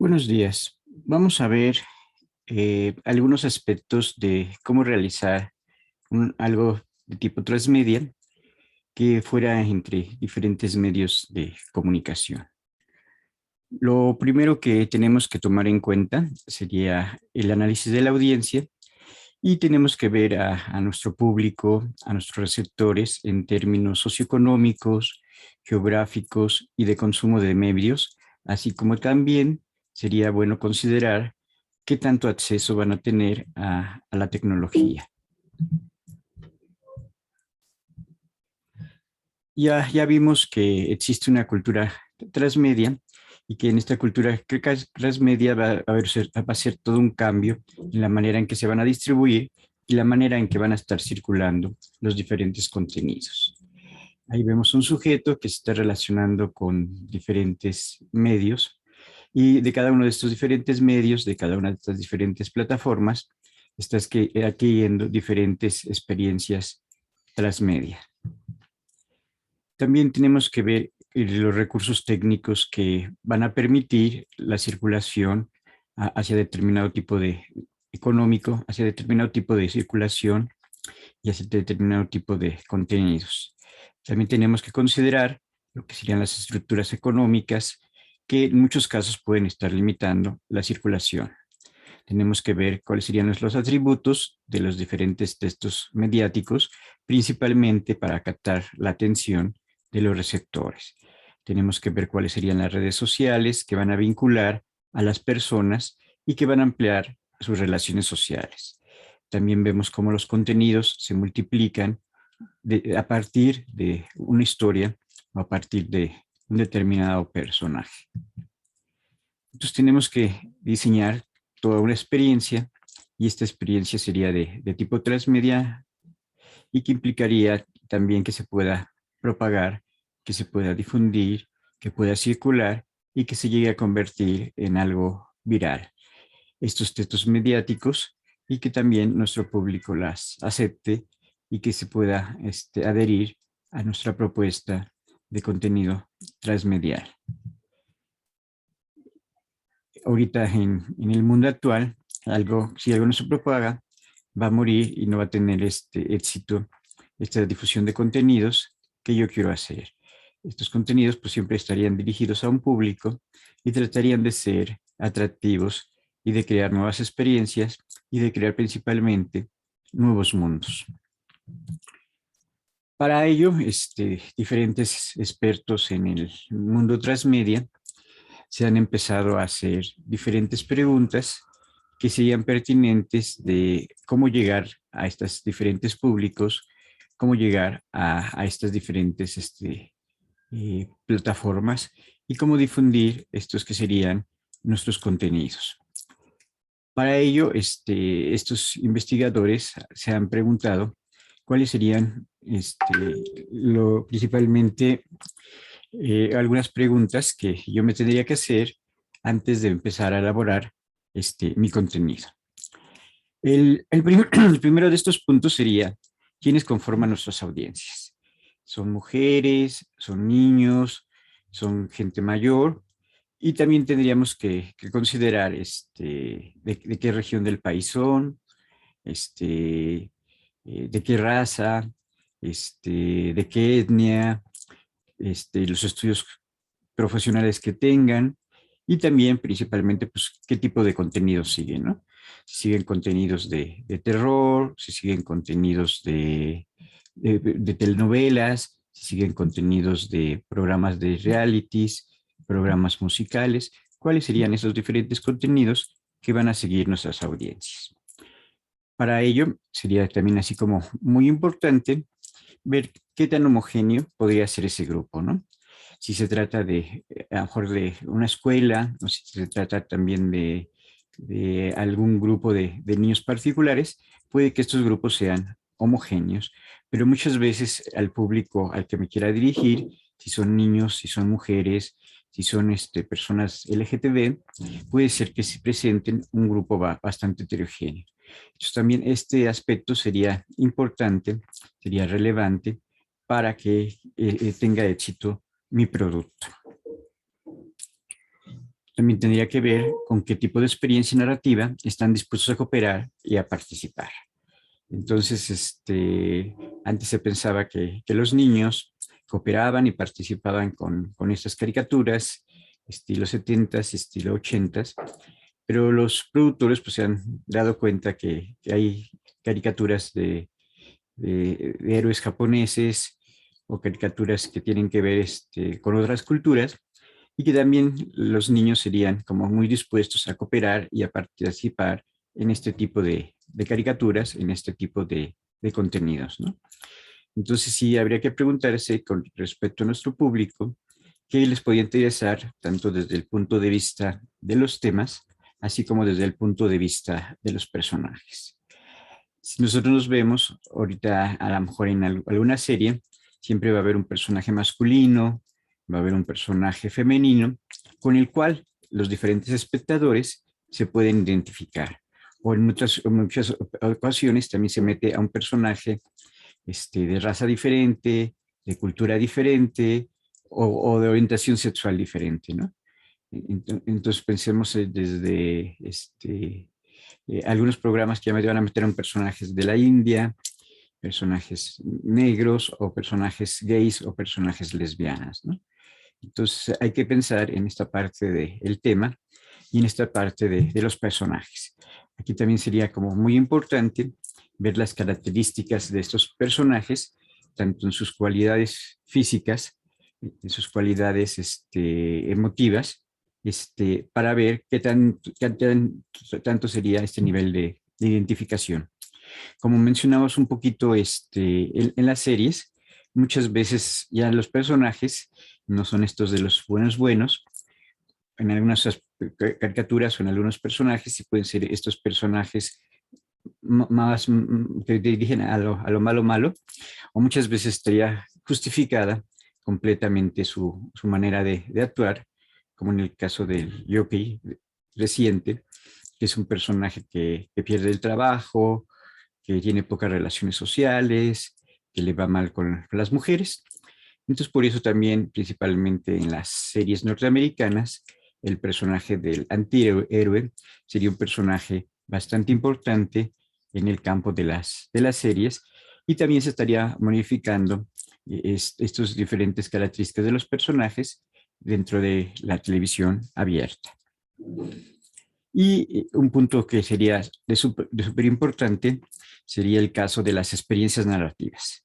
Buenos días. Vamos a ver algunos aspectos de cómo realizar algo de tipo transmedia que fuera entre diferentes medios de comunicación. Lo primero que tenemos que tomar en cuenta sería el análisis de la audiencia y tenemos que ver a nuestro público, a nuestros receptores en términos socioeconómicos, geográficos y de consumo de medios, así como también sería bueno considerar qué tanto acceso van a tener a la tecnología. Ya vimos que existe una cultura transmedia y que en esta cultura transmedia va a ser todo un cambio en la manera en que se van a distribuir y la manera en que van a estar circulando los diferentes contenidos. Ahí vemos un sujeto que se está relacionando con diferentes medios y de cada uno de estos diferentes medios, de cada una de estas diferentes plataformas, está adquiriendo diferentes experiencias transmedia. También tenemos que ver los recursos técnicos que van a permitir la circulación hacia determinado tipo de económico, hacia determinado tipo de circulación y hacia determinado tipo de contenidos. También tenemos que considerar lo que serían las estructuras económicas que en muchos casos pueden estar limitando la circulación. Tenemos que ver cuáles serían los atributos de los diferentes textos mediáticos, principalmente para captar la atención de los receptores. Tenemos que ver cuáles serían las redes sociales que van a vincular a las personas y que van a ampliar sus relaciones sociales. También vemos cómo los contenidos se multiplican a partir de una historia o a partir de un determinado personaje. Entonces tenemos que diseñar toda una experiencia y esta experiencia sería de tipo transmedia y que implicaría también que se pueda propagar, que se pueda difundir, que pueda circular y que se llegue a convertir en algo viral. Estos textos mediáticos y que también nuestro público las acepte y que se pueda adherir a nuestra propuesta de contenido transmedial. Ahorita en el mundo actual, si algo no se propaga, va a morir y no va a tener este éxito, esta difusión de contenidos que yo quiero hacer. Estos contenidos pues siempre estarían dirigidos a un público y tratarían de ser atractivos y de crear nuevas experiencias y de crear principalmente nuevos mundos. Para ello, diferentes expertos en el mundo transmedia se han empezado a hacer diferentes preguntas que serían pertinentes de cómo llegar a estos diferentes públicos, cómo llegar a estas diferentes plataformas y cómo difundir estos que serían nuestros contenidos. Para ello, estos investigadores se han preguntado cuáles serían principalmente algunas preguntas que yo me tendría que hacer antes de empezar a elaborar mi contenido. El primero de estos puntos sería, ¿quiénes conforman nuestras audiencias? ¿Son mujeres? ¿Son niños? ¿Son gente mayor? Y también tendríamos que considerar de qué región del país son, de qué raza, de qué etnia, los estudios profesionales que tengan y también principalmente pues qué tipo de contenidos siguen, ¿no? Si siguen contenidos de terror, si siguen contenidos de telenovelas, si siguen contenidos de programas de realities, programas musicales, cuáles serían esos diferentes contenidos que van a seguir nuestras audiencias. Para ello sería también así como muy importante ver qué tan homogéneo podría ser ese grupo, ¿no? Si se trata a lo mejor de una escuela, o si se trata también de algún grupo de niños particulares, puede que estos grupos sean homogéneos, pero muchas veces al público al que me quiera dirigir, si son niños, si son mujeres, si son personas LGTB, puede ser que se presenten un grupo bastante heterogéneo. Entonces también este aspecto sería importante, sería relevante para que tenga éxito mi producto. también tendría que ver con qué tipo de experiencia narrativa están dispuestos a cooperar y a participar. Entonces, antes se pensaba que los niños cooperaban y participaban con estas caricaturas, estilo 70s, estilo 80s, pero los productores pues, se han dado cuenta que hay caricaturas de héroes japoneses o caricaturas que tienen que ver con otras culturas y que también los niños serían como muy dispuestos a cooperar y a participar en este tipo de caricaturas, en este tipo de contenidos, ¿no? Entonces sí, habría que preguntarse con respecto a nuestro público qué les podría interesar, tanto desde el punto de vista de los temas, así como desde el punto de vista de los personajes. Si nosotros nos vemos ahorita, a lo mejor en alguna serie, siempre va a haber un personaje masculino, va a haber un personaje femenino, con el cual los diferentes espectadores se pueden identificar. O en muchas ocasiones también se mete a un personaje de raza diferente, de cultura diferente o de orientación sexual diferente, ¿no? Entonces pensemos desde algunos programas que ya me van a meter en personajes de la India, personajes negros o personajes gays o personajes lesbianas, ¿no? Entonces hay que pensar en esta parte del tema y en esta parte de los personajes. Aquí también sería como muy importante ver las características de estos personajes, tanto en sus cualidades físicas, en sus cualidades emotivas, para ver tanto sería este nivel de identificación. Como mencionamos un poquito en las series, muchas veces ya los personajes no son estos de los buenos buenos. En algunas caricaturas o en algunos personajes sí pueden ser estos personajes más que dirigen a lo malo malo, o muchas veces estaría justificada completamente su manera de actuar, como en el caso del Yoki reciente, que es un personaje que pierde el trabajo, que tiene pocas relaciones sociales, que le va mal con las mujeres. Entonces, por eso también, principalmente en las series norteamericanas, el personaje del antihéroe sería un personaje bastante importante en el campo de las series y también se estaría modificando estos diferentes características de los personajes dentro de la televisión abierta. Y un punto que sería de súper importante sería el caso de las experiencias narrativas.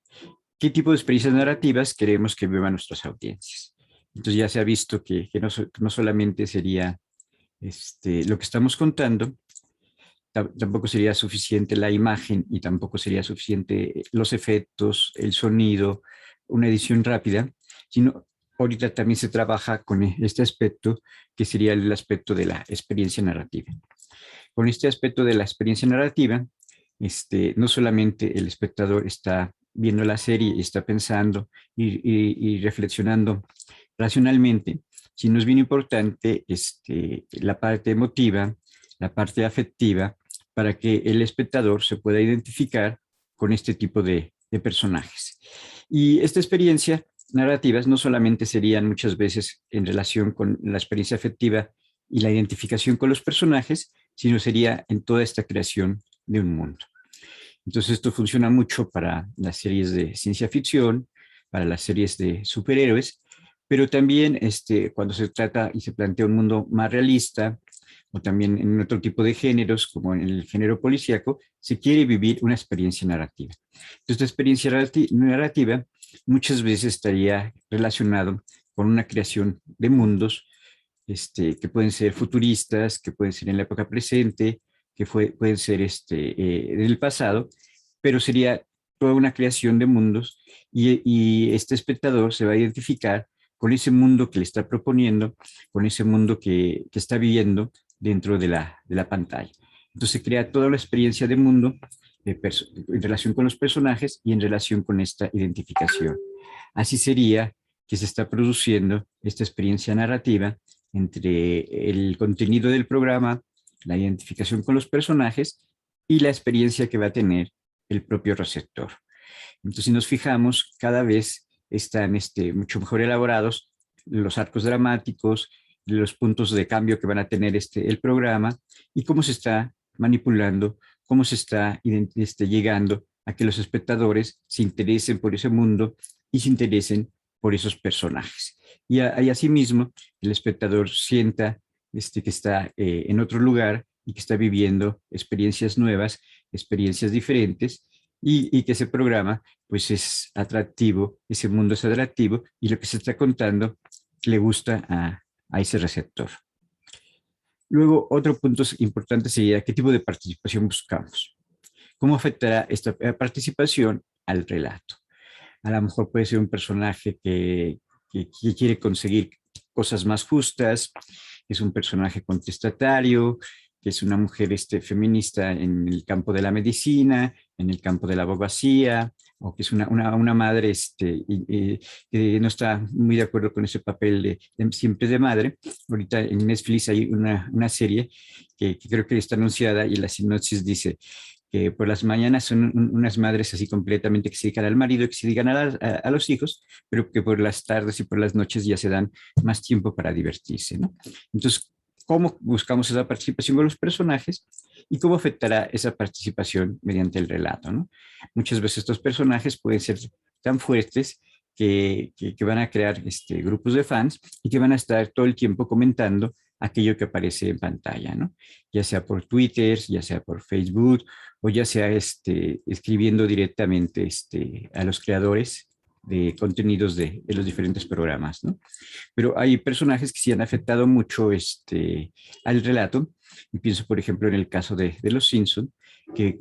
¿Qué tipo de experiencias narrativas queremos que vivan nuestras audiencias? Entonces ya se ha visto que no solamente sería lo que estamos contando, tampoco sería suficiente la imagen y tampoco sería suficiente los efectos, el sonido, una edición rápida, sino ahorita también se trabaja con este aspecto que sería el aspecto de la experiencia narrativa. Con este aspecto de la experiencia narrativa, no solamente el espectador está viendo la serie y está pensando y reflexionando racionalmente, sino es bien importante la parte emotiva, la parte afectiva, para que el espectador se pueda identificar con este tipo de personajes. Y esta experiencia narrativas no solamente serían muchas veces en relación con la experiencia afectiva y la identificación con los personajes, sino sería en toda esta creación de un mundo. Entonces esto funciona mucho para las series de ciencia ficción, para las series de superhéroes, pero también cuando se trata y se plantea un mundo más realista, o también en otro tipo de géneros, como en el género policíaco, se quiere vivir una experiencia narrativa. Entonces, esta experiencia narrativa muchas veces estaría relacionado con una creación de mundos que pueden ser futuristas, que pueden ser en la época presente, que pueden ser del pasado, pero sería toda una creación de mundos y este espectador se va a identificar con ese mundo que le está proponiendo, con ese mundo que está viviendo dentro de la pantalla. Entonces se crea toda la experiencia de mundo en relación con los personajes y en relación con esta identificación. Así sería que se está produciendo esta experiencia narrativa entre el contenido del programa, la identificación con los personajes y la experiencia que va a tener el propio receptor. Entonces, si nos fijamos, cada vez están mucho mejor elaborados los arcos dramáticos, los puntos de cambio que van a tener el programa y cómo se está manipulando, cómo se está llegando a que los espectadores se interesen por ese mundo y se interesen por esos personajes. Y asimismo, el espectador sienta que está en otro lugar y que está viviendo experiencias nuevas, experiencias diferentes, y que ese programa pues es atractivo, ese mundo es atractivo y lo que se está contando le gusta a ese receptor. Luego, otro punto importante sería qué tipo de participación buscamos. ¿Cómo afectará esta participación al relato? A lo mejor puede ser un personaje que quiere conseguir cosas más justas, es un personaje contestatario, que es una mujer feminista en el campo de la medicina, en el campo de la abogacía, o que es una madre que no está muy de acuerdo con ese papel siempre de madre. Ahorita en Netflix hay una serie que creo que está anunciada y la sinopsis dice que por las mañanas son unas madres así completamente que se dedican al marido, que se dedican a los hijos, pero que por las tardes y por las noches ya se dan más tiempo para divertirse, ¿no? Entonces, ¿cómo buscamos esa participación con los personajes y cómo afectará esa participación mediante el relato, ¿no? Muchas veces estos personajes pueden ser tan fuertes que van a crear grupos de fans y que van a estar todo el tiempo comentando aquello que aparece en pantalla, ¿no? Ya sea por Twitter, ya sea por Facebook, o ya sea escribiendo directamente a los creadores de contenidos de los diferentes programas, ¿no? Pero hay personajes que sí han afectado mucho al relato, y pienso, por ejemplo, en el caso de Los Simpson, que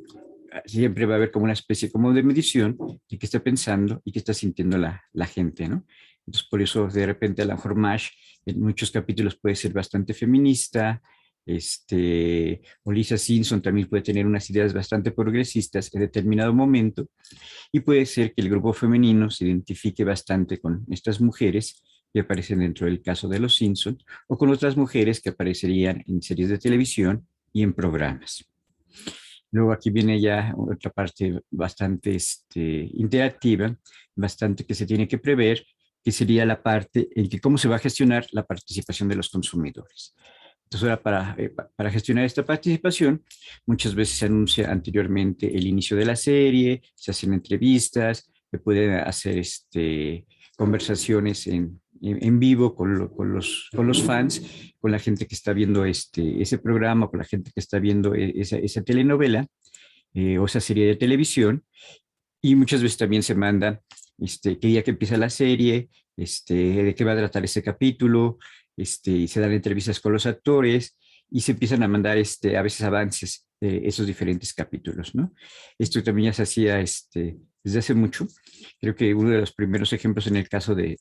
siempre va a haber como una especie como de medición de qué está pensando y qué está sintiendo la gente, ¿no? Entonces, por eso, de repente, a lo mejor MASH en muchos capítulos puede ser bastante feminista, o Lisa Simpson también puede tener unas ideas bastante progresistas en determinado momento, y puede ser que el grupo femenino se identifique bastante con estas mujeres que aparecen dentro del caso de Los Simpson o con otras mujeres que aparecerían en series de televisión y en programas. Luego aquí viene ya otra parte bastante interactiva, bastante que se tiene que prever, que sería la parte en que cómo se va a gestionar la participación de los consumidores. Entonces, ahora para gestionar esta participación, muchas veces se anuncia anteriormente el inicio de la serie, se hacen entrevistas, se pueden hacer conversaciones en vivo con los fans, con la gente que está viendo ese programa, con la gente que está viendo esa telenovela o esa serie de televisión. Y muchas veces también se mandan qué día que empieza la serie, de qué va a tratar ese capítulo, y se dan entrevistas con los actores y se empiezan a mandar a veces avances de esos diferentes capítulos, ¿no? Esto también ya se hacía desde hace mucho. Creo que uno de los primeros ejemplos en el caso de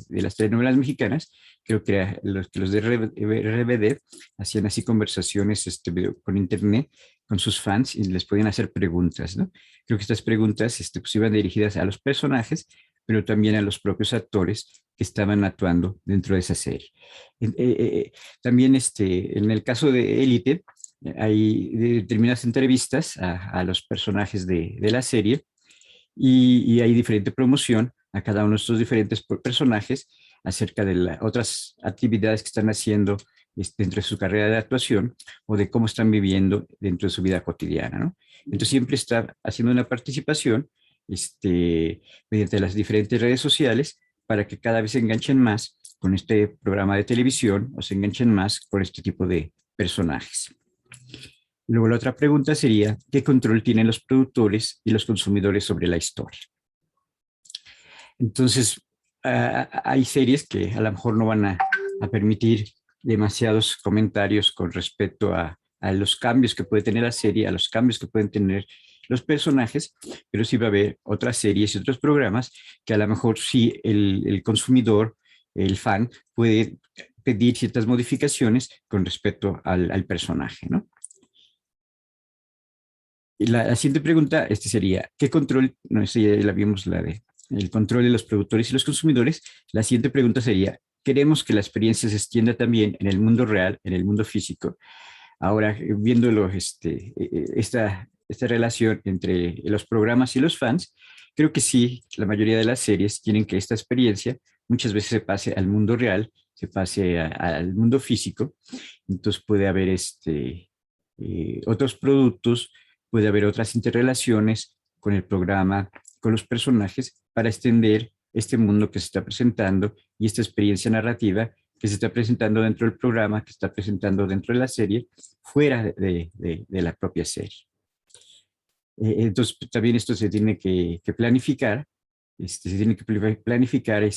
las telenovelas mexicanas, creo que era los de RBD hacían así conversaciones con internet con sus fans y les podían hacer preguntas, ¿no? Creo que estas preguntas pues, iban dirigidas a los personajes, pero también a los propios actores que estaban actuando dentro de esa serie. También en el caso de Élite, hay determinadas entrevistas a los personajes de la serie y hay diferente promoción a cada uno de estos diferentes personajes acerca de otras actividades que están haciendo dentro de su carrera de actuación o de cómo están viviendo dentro de su vida cotidiana, ¿no? Entonces siempre está haciendo una participación mediante las diferentes redes sociales para que cada vez se enganchen más con este programa de televisión o se enganchen más con este tipo de personajes. Luego la otra pregunta sería, ¿qué control tienen los productores y los consumidores sobre la historia? Entonces, hay series que a lo mejor no van a permitir demasiados comentarios con respecto a los cambios que puede tener la serie, a los cambios que pueden tener los personajes, pero sí va a haber otras series y otros programas que a lo mejor sí el consumidor, el fan, puede pedir ciertas modificaciones con respecto al personaje, ¿no? Y la siguiente pregunta sería, ¿qué control? No sé, ya la vimos la de el control de los productores y los consumidores. La siguiente pregunta sería, ¿queremos que la experiencia se extienda también en el mundo real, en el mundo físico? Ahora, viéndolo, esta relación entre los programas y los fans, creo que sí, la mayoría de las series quieren que esta experiencia muchas veces se pase al mundo real se pase al mundo físico. Entonces puede haber otros productos, puede haber otras interrelaciones con el programa, con los personajes, para extender este mundo que se está presentando y esta experiencia narrativa que se está presentando dentro del programa, que se está presentando dentro de la serie, fuera de la propia serie. Entonces, también esto se tiene que planificar, se tiene que planificar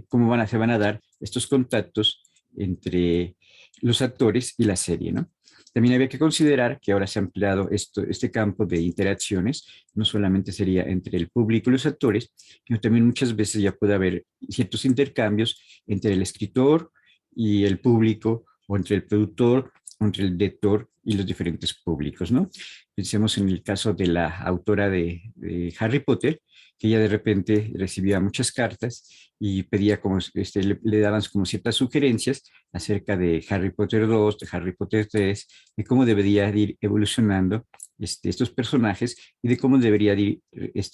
cómo se van a dar estos contactos entre los actores y la serie, ¿no? También había que considerar que ahora se ha ampliado este campo de interacciones, no solamente sería entre el público y los actores, sino también muchas veces ya puede haber ciertos intercambios entre el escritor y el público, o entre el productor, o entre el lector y los diferentes públicos, ¿no? Pensemos en el caso de la autora de Harry Potter, que ella de repente recibía muchas cartas y pedía como, le daban como ciertas sugerencias acerca de Harry Potter 2, de Harry Potter 3, de cómo debería ir evolucionando estos personajes y de cómo debería ir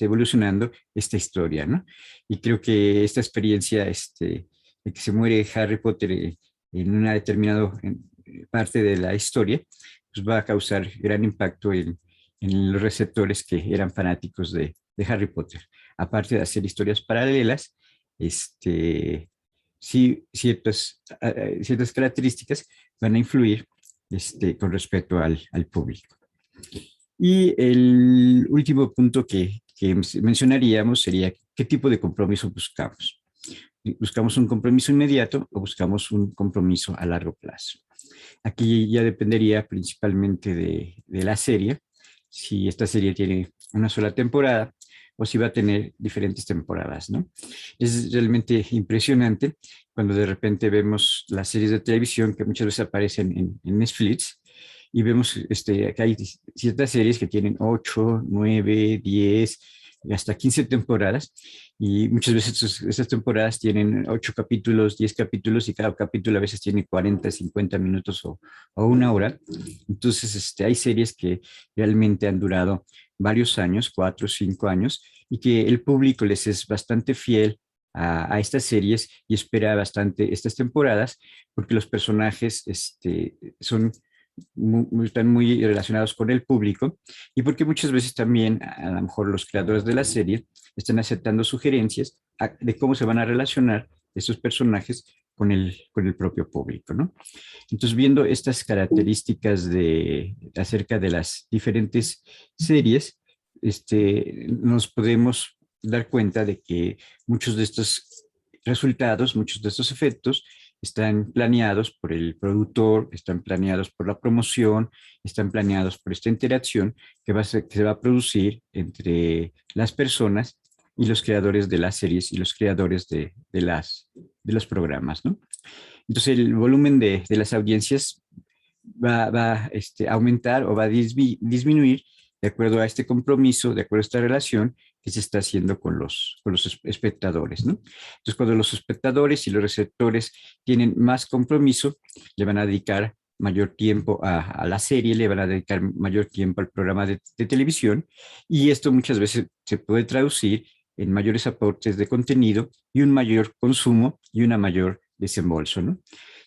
evolucionando esta historia, ¿no? Y creo que esta experiencia de que se muere Harry Potter en una determinada parte de la historia, pues va a causar gran impacto en los receptores que eran fanáticos de Harry Potter. Aparte de hacer historias paralelas, sí, ciertas características van a influir con respecto al público. Y el último punto que mencionaríamos sería qué tipo de compromiso buscamos. ¿Buscamos un compromiso inmediato o buscamos un compromiso a largo plazo? Aquí ya dependería principalmente de la serie, si esta serie tiene una sola temporada o si va a tener diferentes temporadas, ¿no? Es realmente impresionante cuando de repente vemos las series de televisión que muchas veces aparecen en Netflix y vemos que hay ciertas series que tienen 8, 9, 10, hasta 15 temporadas y muchas veces esas temporadas tienen 8 capítulos, 10 capítulos y cada capítulo a veces tiene 40, 50 minutos o una hora. Entonces hay series que realmente han durado varios años, 4 o 5 años, y que el público les es bastante fiel a estas series y espera bastante estas temporadas porque los personajes están muy relacionados con el público y porque muchas veces también a lo mejor los creadores de la serie están aceptando sugerencias de cómo se van a relacionar estos personajes con el propio público, ¿no? Entonces, viendo estas características acerca de las diferentes series, nos podemos dar cuenta de que muchos de estos resultados, muchos de estos efectos están planeados por el productor, están planeados por la promoción, están planeados por esta interacción que se va a producir entre las personas y los creadores de las series y los creadores de los programas, ¿no? Entonces el volumen de las audiencias va a aumentar o va a disminuir de acuerdo a este compromiso, de acuerdo a esta relación que se está haciendo con los espectadores, ¿no? Entonces, cuando los espectadores y los receptores tienen más compromiso, le van a dedicar mayor tiempo a la serie, le van a dedicar mayor tiempo al programa de televisión, y esto muchas veces se puede traducir en mayores aportes de contenido y un mayor consumo y una mayor desembolso, ¿no?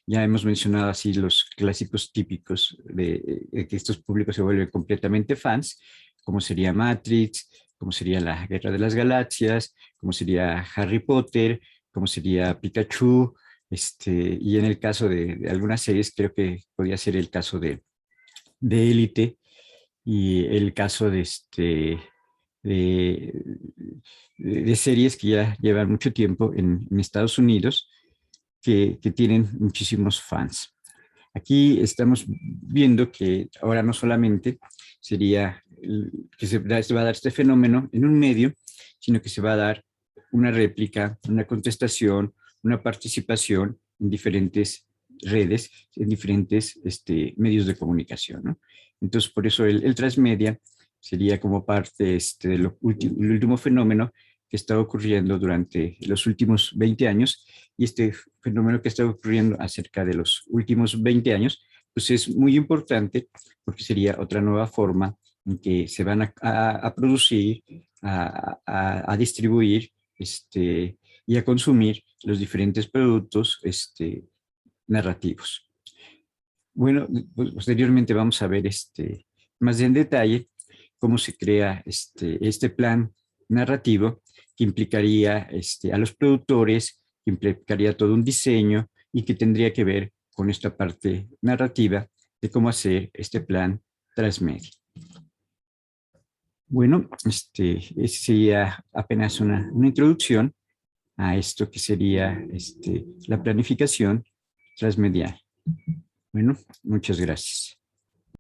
Ya hemos mencionado así los clásicos típicos de que estos públicos se vuelven completamente fans, como sería Matrix, como sería la Guerra de las Galaxias, como sería Harry Potter, como sería Pikachu, y en el caso de algunas series creo que podría ser el caso de Élite y el caso de, de series que ya llevan mucho tiempo en Estados Unidos que tienen muchísimos fans. Aquí estamos viendo que ahora no solamente sería que se va a dar este fenómeno en un medio, sino que se va a dar una réplica, una contestación, una participación en diferentes redes, en diferentes medios de comunicación, ¿no? Entonces, por eso el transmedia sería como parte del último fenómeno que está ocurriendo durante los últimos 20 años, y este fenómeno que está ocurriendo acerca de los últimos 20 años, pues es muy importante porque sería otra nueva forma en que se van a producir, a distribuir y a consumir los diferentes productos narrativos. Bueno, pues, posteriormente vamos a ver más en detalle cómo se crea este plan narrativo que implicaría a los productores, que implicaría todo un diseño y que tendría que ver con esta parte narrativa de cómo hacer este plan transmedia. Bueno, ese sería apenas una introducción a esto que sería la planificación transmedial. Bueno, muchas gracias.